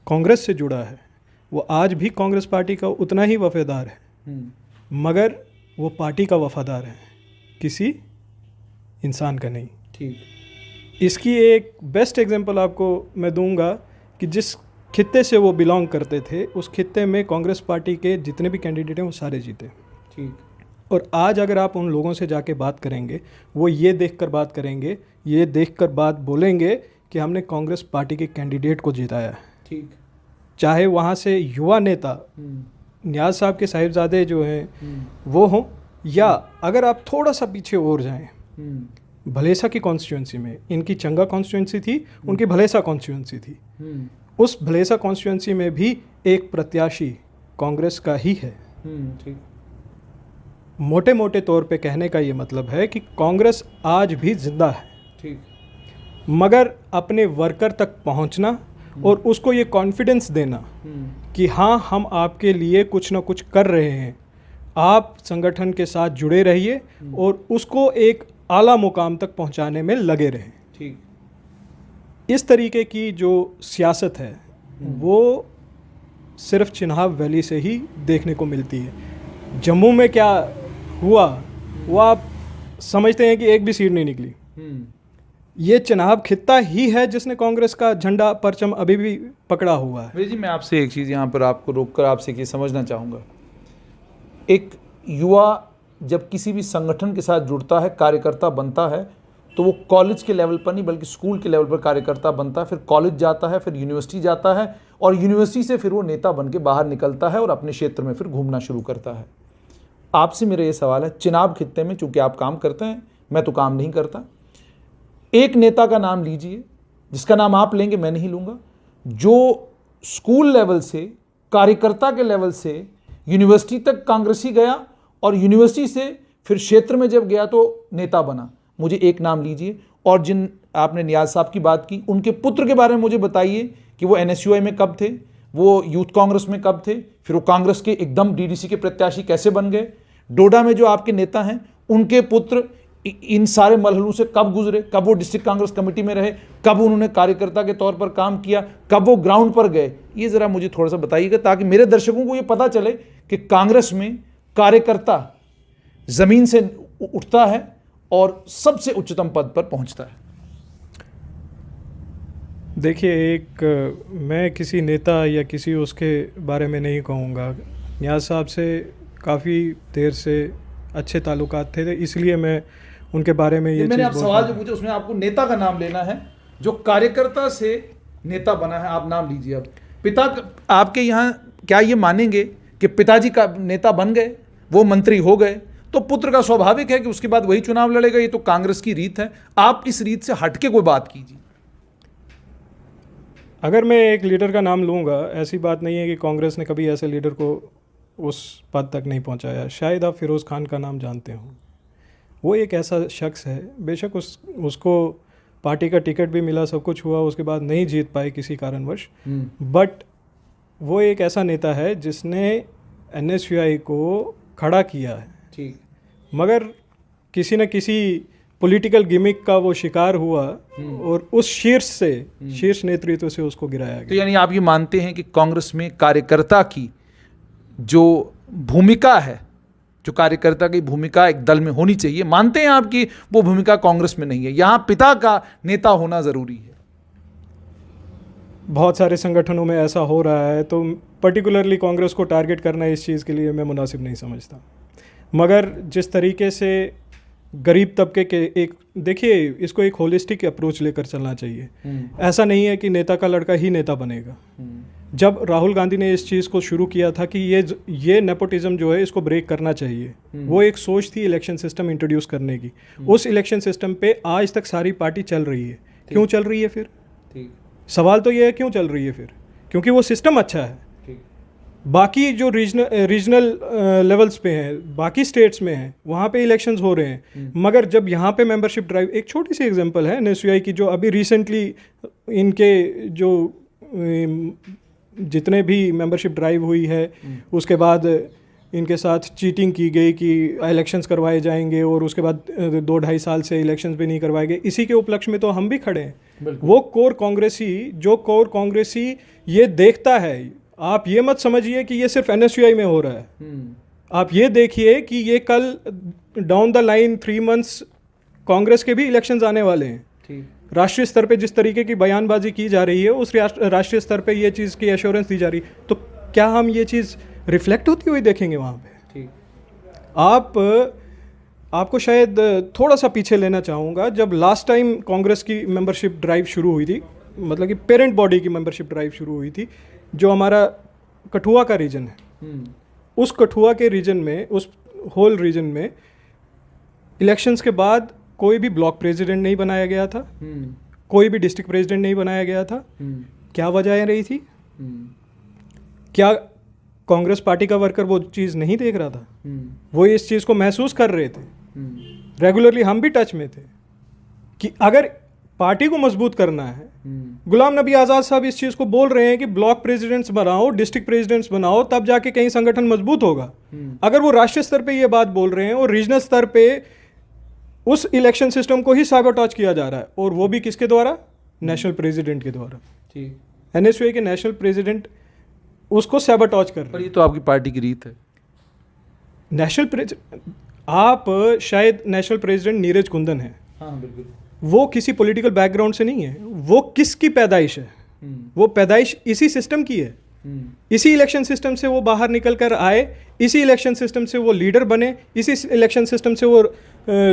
कांग्रेस से जुड़ा है, वो आज भी कांग्रेस पार्टी का उतना ही वफादार है, मगर वो पार्टी का वफादार है, किसी इंसान का नहीं। ठीक। इसकी एक बेस्ट एग्जांपल आपको मैं दूंगा कि जिस खित्ते से वो बिलोंग करते थे, उस खित्ते में कांग्रेस पार्टी के जितने भी कैंडिडेट हैं वो सारे जीते। ठीक। और आज अगर आप उन लोगों से जाके बात करेंगे, वो ये देखकर बात करेंगे, ये देखकर बात बोलेंगे कि हमने कांग्रेस पार्टी के कैंडिडेट को जिताया है। ठीक। चाहे वहाँ से युवा नेता न्याज साहब के साहिबजादे जो हैं वो हों, या अगर आप थोड़ा सा पीछे और जाएं, भलेसा की कॉन्स्टिट्यूंसी में, इनकी चंगा कॉन्स्टिट्यूंसी थी, उनकी भलेसा कॉन्स्टिट्यूंसी थी, उस भलेसा कॉन्स्टिट्यूंसी में भी एक प्रत्याशी कांग्रेस का ही है। ठीक। मोटे मोटे तौर पे कहने का ये मतलब है कि कांग्रेस आज भी जिंदा है। ठीक। मगर अपने वर्कर तक पहुंचना और उसको ये कॉन्फिडेंस देना कि हाँ, हम आपके लिए कुछ ना कुछ कर रहे हैं, आप संगठन के साथ जुड़े रहिए और उसको एक आला मुकाम तक पहुंचाने में लगे रहें। ठीक। इस तरीके की जो सियासत है वो सिर्फ चिनाब वैली से ही देखने को मिलती है। जम्मू में क्या हुआ वो आप समझते हैं कि एक भी सीट नहीं निकली। ये चिनाब खित्ता ही है जिसने कांग्रेस का झंडा परचम अभी भी पकड़ा हुआ है। जी, मैं आपसे एक चीज़ यहाँ पर आपको रोककर आपसे ये समझना चाहूँगा, एक युवा जब किसी भी संगठन के साथ जुड़ता है, कार्यकर्ता बनता है, तो वो कॉलेज के लेवल पर नहीं बल्कि स्कूल के लेवल पर कार्यकर्ता बनता है, फिर कॉलेज जाता है, फिर यूनिवर्सिटी जाता है और यूनिवर्सिटी से फिर वो नेता बन के बाहर निकलता है और अपने क्षेत्र में फिर घूमना शुरू करता है। आपसे मेरा ये सवाल है, चिनाब खित्ते में चूंकि आप काम करते हैं, मैं तो काम नहीं करता, एक नेता का नाम लीजिए जिसका नाम आप लेंगे, मैं नहीं लूँगा, जो स्कूल लेवल से, कार्यकर्ता के लेवल से यूनिवर्सिटी तक कांग्रेसी गया और यूनिवर्सिटी से फिर क्षेत्र में जब गया तो नेता बना। मुझे एक नाम लीजिए। और जिन आपने नियाज साहब की बात की, उनके पुत्र के बारे में मुझे बताइए कि वो NSUI में कब थे, वो यूथ कांग्रेस में कब थे, फिर वो कांग्रेस के एकदम DDC के प्रत्याशी कैसे बन गए। डोडा में जो आपके नेता हैं उनके पुत्र इन सारे मरहलों से कब गुजरे, कब वो डिस्ट्रिक्ट कांग्रेस कमेटी में रहे, कब उन्होंने कार्यकर्ता के तौर पर काम किया, कब वो ग्राउंड पर गए, ये ज़रा मुझे थोड़ा सा बताइएगा ताकि मेरे दर्शकों को ये पता चले कि कांग्रेस में कार्यकर्ता ज़मीन से उठता है और सबसे उच्चतम पद पर पहुंचता है। देखिए, मैं किसी नेता या किसी उसके बारे में नहीं कहूँगा। नियाज साहब से काफ़ी देर से अच्छे ताल्लुकात थे, इसलिए मैं उनके बारे में ये मैंने आप सवाल जो पूछा उसमें आपको नेता का नाम लेना है जो कार्यकर्ता से नेता बना है। आप नाम लीजिए। अब पिता आपके यहाँ क्या ये मानेंगे कि पिताजी का नेता बन गए, वो मंत्री हो गए, तो पुत्र का स्वाभाविक है कि उसके बाद वही चुनाव लड़ेगा। ये तो कांग्रेस की रीत है। आप इस रीत से हटके कोई बात कीजिए। अगर मैं एक लीडर का नाम लूँगा, ऐसी बात नहीं है कि कांग्रेस ने कभी ऐसे लीडर को उस पद तक नहीं पहुँचाया। शायद आप फिरोज़ खान का नाम जानते हो। वो एक ऐसा शख्स है, बेशक उसको पार्टी का टिकट भी मिला, सब कुछ हुआ, उसके बाद नहीं जीत पाए किसी कारणवश, बट वो एक ऐसा नेता है जिसने NSUI को खड़ा किया है। ठीक। मगर किसी न किसी पॉलिटिकल गिमिक का वो शिकार हुआ और उस शीर्ष नेतृत्व से उसको गिराया गया। तो यानी आप ये मानते हैं कि कांग्रेस में कार्यकर्ता की जो भूमिका है, जो कार्यकर्ता की भूमिका एक दल में होनी चाहिए, मानते हैं आप कि वो भूमिका कांग्रेस में नहीं है, यहाँ पिता का नेता होना जरूरी है? बहुत सारे संगठनों में ऐसा हो रहा है, तो पर्टिकुलरली कांग्रेस को टारगेट करना इस चीज़ के लिए मैं मुनासिब नहीं समझता। मगर जिस तरीके से गरीब तबके के देखिए, इसको एक होलिस्टिक अप्रोच लेकर चलना चाहिए। ऐसा नहीं है कि नेता का लड़का ही नेता बनेगा। जब राहुल गांधी ने इस चीज़ को शुरू किया था कि ये नेपोटिज्म जो है इसको ब्रेक करना चाहिए, वो एक सोच थी इलेक्शन सिस्टम इंट्रोड्यूस करने की। उस इलेक्शन सिस्टम पे आज तक सारी पार्टी चल रही है। क्यों चल रही है फिर? सवाल तो ये है, क्यों चल रही है फिर? क्योंकि वो सिस्टम अच्छा है। बाकी जो रीजनल लेवल्स पे हैं, बाकी स्टेट्स में हैं, वहाँ पे इलेक्शंस हो रहे हैं, मगर जब यहाँ पे मेंबरशिप ड्राइव, एक छोटी सी एग्जांपल है NSUI की, जो अभी रिसेंटली इनके जो जितने भी मेंबरशिप ड्राइव हुई है, उसके बाद इनके साथ चीटिंग की गई कि इलेक्शंस करवाए जाएंगे और उसके बाद 2-2.5 साल से इलेक्शंस भी नहीं करवाए गए। इसी के उपलक्ष्य में तो हम भी खड़े हैं। वो कोर कांग्रेसी ये देखता है। आप ये मत समझिए कि ये सिर्फ NSUI में हो रहा है। आप ये देखिए कि ये कल down the line 3 months Congress के भी इलेक्शंस आने वाले हैं। राष्ट्रीय स्तर पे जिस तरीके की बयानबाजी की जा रही है, उस राष्ट्रीय स्तर पे ये चीज़ की एश्योरेंस दी जा रही है, तो क्या हम ये चीज़ रिफ्लेक्ट होती हुई देखेंगे वहाँ पे? आपको शायद थोड़ा सा पीछे लेना चाहूँगा। जब लास्ट टाइम कांग्रेस की मेंबरशिप ड्राइव शुरू हुई थी, मतलब कि पेरेंट बॉडी की मेंबरशिप ड्राइव शुरू हुई थी, जो हमारा कठुआ का रीजन है, उस कठुआ के रीजन में, उस होल रीजन में इलेक्शंस के बाद कोई भी ब्लॉक प्रेसिडेंट नहीं बनाया गया था, कोई भी डिस्ट्रिक्ट प्रेसिडेंट नहीं बनाया गया था। क्या वजह रही थी? क्या कांग्रेस पार्टी का वर्कर वो चीज़ नहीं देख रहा था? वो इस चीज़ को महसूस कर रहे थे। रेगुलरली हम भी टच में थे कि अगर पार्टी को मजबूत करना है, गुलाम नबी आज़ाद साहब इस चीज़ को बोल रहे हैं कि ब्लॉक प्रेसिडेंट्स बनाओ, डिस्ट्रिक्ट प्रेसिडेंट्स बनाओ, तब जाके कहीं संगठन मजबूत होगा। अगर वो राष्ट्रीय स्तर पे ये बात बोल रहे हैं और रीजनल स्तर पे उस इलेक्शन सिस्टम को ही साइबरटॉच किया जा रहा है, और वो भी किसके द्वारा? नेशनल प्रेसिडेंट के द्वारा। NSUI के नेशनल प्रेसिडेंट उसको सैबोटॉज कर रहे हैं। पर ये तो आपकी पार्टी की रीत है। आप शायद नेशनल प्रेसिडेंट नीरज कुंदन है। हाँ, बिल्कुल। वो किसी पॉलिटिकल बैकग्राउंड से नहीं है। वो किसकी पैदाइश है? वो पैदाइश इसी सिस्टम की है। इसी इलेक्शन सिस्टम से वो बाहर निकल कर आए, इसी इलेक्शन सिस्टम से वो लीडर बने, इसी इलेक्शन सिस्टम से वो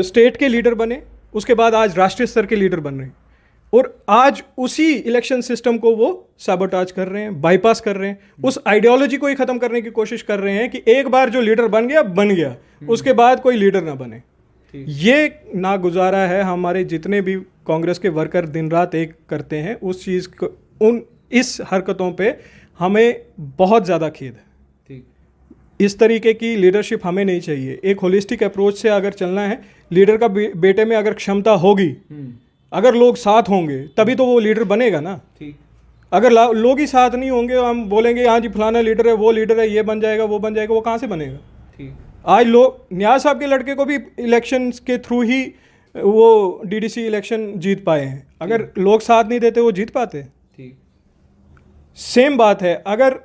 स्टेट के लीडर बने। उसके बाद आज राष्ट्रीय स्तर के लीडर बन रहे हैं, और आज उसी इलेक्शन सिस्टम को वो सैबोटाज कर रहे हैं, बाईपास कर रहे हैं, उस आइडियोलॉजी को ही खत्म करने की कोशिश कर रहे हैं कि एक बार जो लीडर बन गया उसके बाद कोई लीडर ना बने। ये नागुजारा है। हमारे जितने भी कांग्रेस के वर्कर दिन रात एक करते हैं उस चीज़ को, इस हरकतों पे हमें बहुत ज़्यादा खेद है। इस तरीके की लीडरशिप हमें नहीं चाहिए। एक होलिस्टिक अप्रोच से अगर चलना है, लीडर का बेटे में अगर क्षमता होगी, अगर लोग साथ होंगे तभी तो वो लीडर बनेगा ना। अगर लोग ही साथ नहीं होंगे, हम बोलेंगे हाँ जी फलाना लीडर है, वो लीडर है, ये बन जाएगा, वो बन जाएगा, वो कहाँ से बनेगा। आज लोग, न्याज साहब के लड़के को भी इलेक्शन के थ्रू ही वो डीडीसी इलेक्शन जीत पाए हैं। अगर लोग साथ नहीं देते वो जीत पाते। सेम बात है, अगर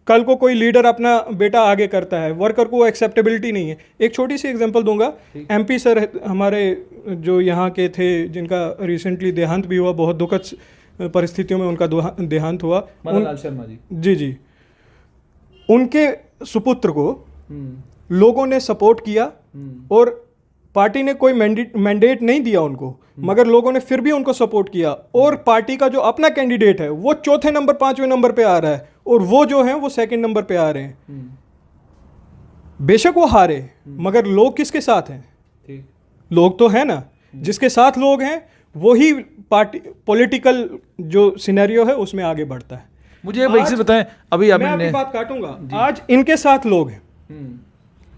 कल को कोई लीडर अपना बेटा आगे करता है, वर्कर को एक्सेप्टेबिलिटी नहीं है। एक छोटी सी एग्जांपल दूंगा, एमपी सर हमारे जो यहाँ के थे, जिनका रिसेंटली देहांत भी हुआ, बहुत दुखद परिस्थितियों में उनका देहांत हुआ, मनोहर शर्मा जी। जी, उनके सुपुत्र को लोगों ने सपोर्ट किया और पार्टी ने कोई मैंडेट नहीं दिया उनको, मगर लोगों ने फिर भी उनको सपोर्ट किया, और पार्टी का जो अपना कैंडिडेट है वो चौथे नंबर 5वें नंबर पे आ रहा है, और वो जो है वो सेकंड नंबर पे आ रहे हैं। बेशक वो हारे, मगर लोग किसके साथ हैं? लोग तो है ना, जिसके साथ लोग हैं वही पार्टी पॉलिटिकल जो सिनेरियो है उसमें आगे बढ़ता है। मुझे एक से बताएं, अभी मैं आपकी बात काटूंगा, आज इनके साथ लोग हैं,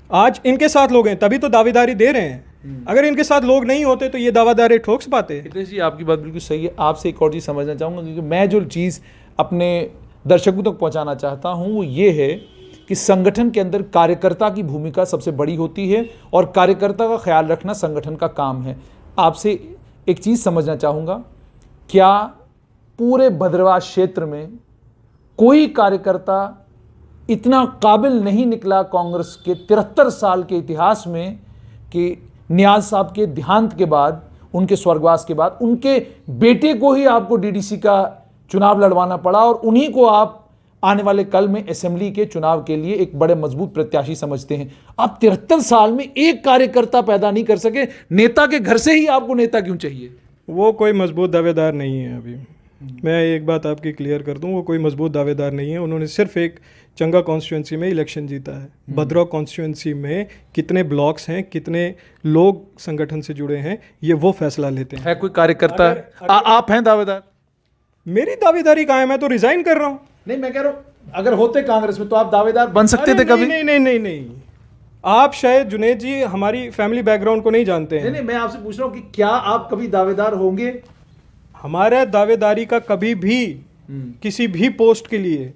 आज इनके साथ लोग हैं तभी तो दावेदारी दे रहे हैं। अगर इनके साथ लोग नहीं होते तो ये दावेदारी ठोक पाते। हितेश जी, आपकी बात बिल्कुल सही है। आपसे एक और चीज़ समझना चाहूँगा, क्योंकि मैं जो चीज़ अपने दर्शकों तक पहुँचाना चाहता हूँ वो ये है कि संगठन के अंदर कार्यकर्ता की भूमिका सबसे बड़ी होती है, और कार्यकर्ता का ख्याल रखना संगठन का काम है। आपसे एक चीज़ समझना चाहूँगा, क्या पूरे भद्रवाह क्षेत्र में कोई कार्यकर्ता इतना काबिल नहीं निकला कांग्रेस के 73 साल के इतिहास में कि न्याज साहब के देहांत के बाद, उनके स्वर्गवास के बाद, उनके बेटे को ही आपको डीडीसी का चुनाव लड़वाना पड़ा, और उन्हीं को आप आने वाले कल में असेंबली के चुनाव के लिए एक बड़े मजबूत प्रत्याशी समझते हैं। आप 73 साल में एक कार्यकर्ता पैदा नहीं कर सके, नेता के घर से ही आपको नेता क्यों चाहिए? वो कोई मजबूत दावेदार नहीं है। अभी मैं एक बात आपकी क्लियर कर दूं, वो कोई मजबूत दावेदार नहीं है। उन्होंने सिर्फ एक चंगा कॉन्स्टिट्यूंसी में इलेक्शन जीता है। भद्रवाह कॉन्स्टिट्यूंसी में कितने ब्लॉक्स हैं, कितने लोग संगठन से जुड़े हैं, ये वो फैसला लेते हैं। है कोई कार्यकर्ता? आप हैं दावेदार? मेरी दावेदारी कहाँ है? मैं तो रिजाइन कर रहा हूँ। नहीं, मैं कह रहा हूँ अगर होते कांग्रेस में तो आप दावेदार बन सकते थे कभी? नहीं नहीं नहीं नहीं, आप शायद जुनेद जी हमारी फैमिली बैकग्राउंड को नहीं जानते हैं। नहीं, मैं आपसे पूछ रहा हूँ कि क्या आप कभी दावेदार होंगे? हमारा दावेदारी का कभी भी किसी भी पोस्ट के लिए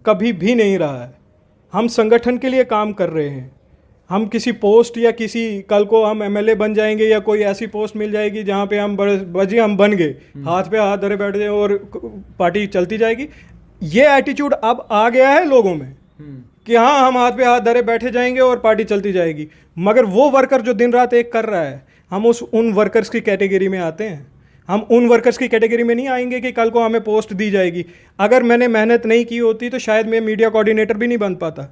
कभी भी नहीं रहा है। हम संगठन के लिए काम कर रहे हैं। हम किसी पोस्ट या किसी कल को हम एमएलए बन जाएंगे या कोई ऐसी पोस्ट मिल जाएगी जहाँ पे हम बजी हम बन गए, हाथ पे हाथ धरे बैठ जाए और पार्टी चलती जाएगी, ये एटीट्यूड अब आ गया है लोगों में कि हाँ हम हाथ पे हाथ धरे बैठे जाएंगे और पार्टी चलती जाएगी। मगर वो वर्कर जो दिन रात एक कर रहा है, हम उन वर्कर्स की कैटेगरी में आते हैं। हम उन वर्कर्स की कैटेगरी में नहीं आएंगे कि कल को हमें पोस्ट दी जाएगी। अगर मैंने मेहनत नहीं की होती तो शायद मैं मीडिया कोऑर्डिनेटर भी नहीं बन पाता।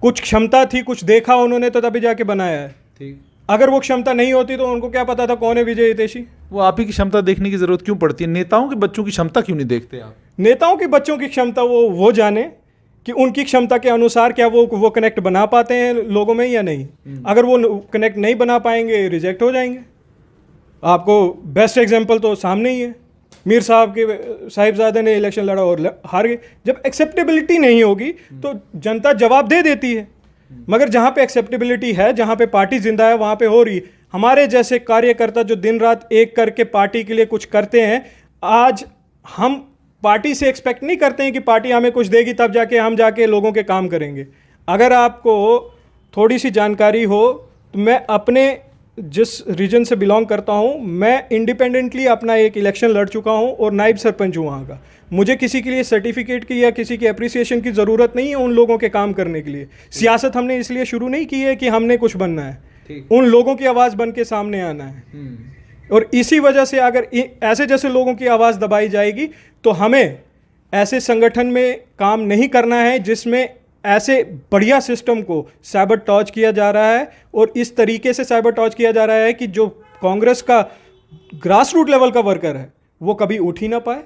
कुछ क्षमता थी, कुछ देखा उन्होंने तो तभी जाके बनाया है। ठीक, अगर वो क्षमता नहीं होती तो उनको क्या पता था कौन है विजय हितेशी। वो आप ही की क्षमता देखने की जरूरत क्यों पड़ती है? नेताओं के बच्चों की क्षमता क्यों नहीं देखते आप? नेताओं के बच्चों की क्षमता वो जाने कि उनकी क्षमता के अनुसार क्या वो कनेक्ट बना पाते हैं लोगों में या नहीं। अगर वो कनेक्ट नहीं बना पाएंगे, रिजेक्ट हो जाएंगे। आपको बेस्ट एग्जांपल तो सामने ही है, मीर साहब के साहिबजादे ने इलेक्शन लड़ा और हार गए। जब एक्सेप्टेबिलिटी नहीं होगी तो जनता जवाब दे देती है। मगर जहाँ पे एक्सेप्टेबिलिटी है, जहाँ पे पार्टी जिंदा है, वहाँ पे हो रही है। हमारे जैसे कार्यकर्ता जो दिन रात एक करके पार्टी के लिए कुछ करते हैं, आज हम पार्टी से एक्सपेक्ट नहीं करते हैं कि पार्टी हमें कुछ देगी तब जाके हम जाके लोगों के काम करेंगे। अगर आपको थोड़ी सी जानकारी हो तो मैं अपने जिस रीजन से बिलोंग करता हूं, मैं इंडिपेंडेंटली अपना एक इलेक्शन लड़ चुका हूं और नायब सरपंच हूं वहाँ का। मुझे किसी के लिए सर्टिफिकेट की या किसी की अप्रिसिएशन की ज़रूरत नहीं है उन लोगों के काम करने के लिए। सियासत हमने इसलिए शुरू नहीं की है कि हमने कुछ बनना है, उन लोगों की आवाज़ बन के सामने आना है। और इसी वजह से अगर ऐसे जैसे लोगों की आवाज़ दबाई जाएगी तो हमें ऐसे संगठन में काम नहीं करना है जिसमें ऐसे बढ़िया सिस्टम को साइबरटॉज किया जा रहा है। और इस तरीके से साइबरटॉज किया जा रहा है कि जो कांग्रेस का ग्रास रूट लेवल का वर्कर है वो कभी उठ ही ना पाए।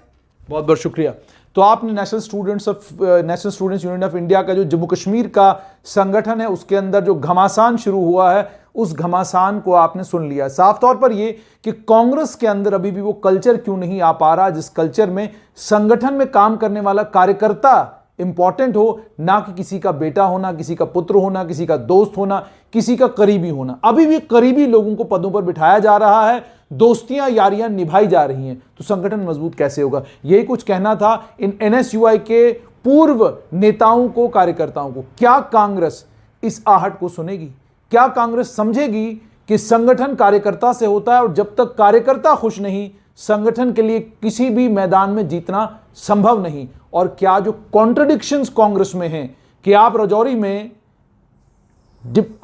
बहुत बहुत शुक्रिया। तो आपने national students union of India का जो जम्मू कश्मीर का संगठन है उसके अंदर जो घमासान शुरू हुआ है उस घमासान को आपने सुन लिया। साफ तौर पर यह कि कांग्रेस के अंदर अभी भी वो कल्चर क्यों नहीं आ पा रहा जिस कल्चर में संगठन में काम करने वाला कार्यकर्ता इंपॉर्टेंट हो, ना कि किसी का बेटा होना, किसी का पुत्र होना, किसी का दोस्त होना, किसी का करीबी होना। अभी भी करीबी लोगों को पदों पर बिठाया जा रहा है, दोस्तियां यारियां निभाई जा रही हैं, तो संगठन मजबूत कैसे होगा? यही कुछ कहना था इन एनएसयूआई के पूर्व नेताओं को, कार्यकर्ताओं को। क्या कांग्रेस इस आहट को सुनेगी? क्या कांग्रेस समझेगी कि संगठन कार्यकर्ता से होता है और जब तक कार्यकर्ता खुश नहीं, संगठन के लिए किसी भी मैदान में जीतना संभव नहीं? और क्या जो कॉन्ट्रडिक्शंस कांग्रेस में हैं कि आप राजौरी में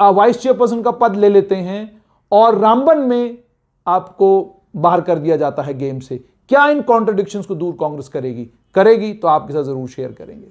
वाइस चेयरपर्सन का पद ले लेते हैं और रामबन में आपको बाहर कर दिया जाता है गेम से, क्या इन कॉन्ट्रडिक्शंस को दूर कांग्रेस करेगी तो आपके साथ जरूर शेयर करेंगे।